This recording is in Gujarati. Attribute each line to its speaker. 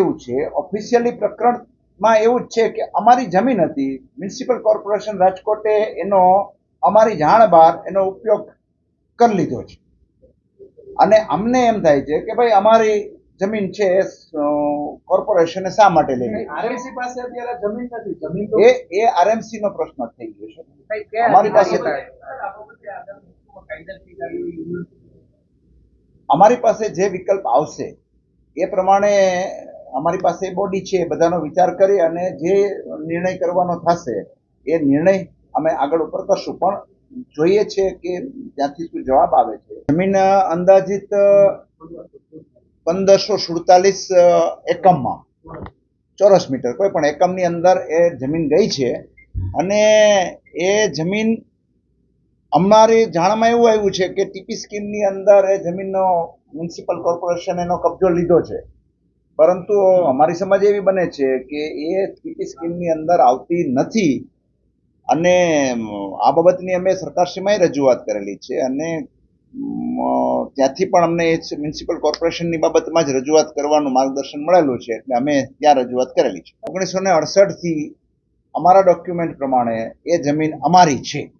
Speaker 1: એવું છે ઓફિશિયલી પ્રકરણમાં એવું જ છે કે અમારી જમીન હતી, મ્યુનિસિપલ કોર્પોરેશન રાજકોટે એનો અમારી જાણ બહાર એનો ઉપયોગ કરી લીધો છે અને અમને એમ થાય છે કે ભાઈ અમારી જમીન છે કોર્પોરેશને શા માટે લઈ
Speaker 2: આરએમસી પાસે અત્યારે જમીન નથી, જમીન તો
Speaker 1: એ આરએમસી નો પ્રશ્ન થઈ ગયો છે અમારી પાસે અમારી પાસે જે વિકલ્પ આવશે એ પ્રમાણે અમારી પાસે બોડી છે બધાનો વિચાર કરી અને જે નિર્ણય કરવાનો થશે એ નિર્ણય અમે આગળ ઉપર કરશું પણ જોઈએ છે કે ત્યાંથી શું જવાબ આવે છે જમીન અંદાજિત 1547 એકમમાં ચોરસ મીટર કોઈ પણ એકમની અંદર એ જમીન ગઈ છે અને એ જમીન અમારી જાણમાં એવું આવ્યું છે કે ટીપી સ્કીમની અંદર એ જમીનનો મ્યુનિસિપલ કોર્પોરેશન એનો કબજો લીધો છે પરંતુ અમારી સમજ એવી બને છે કે એ ટીપી સ્કીમની અંદર આવતી નથી અને આ બાબતની અમે સરકારશ્રીમાં રજૂઆત કરેલી છે અને ત્યાંથી પણ અમને મ્યુનિસિપલ કોર્પોરેશનની બાબતમાં જ રજૂઆત કરવાનું માર્ગદર્શન મળેલું છે એટલે અમે ત્યાં રજૂઆત કરેલી છે 1968 થી અમારા ડોક્યુમેન્ટ પ્રમાણે એ જમીન અમારી છે।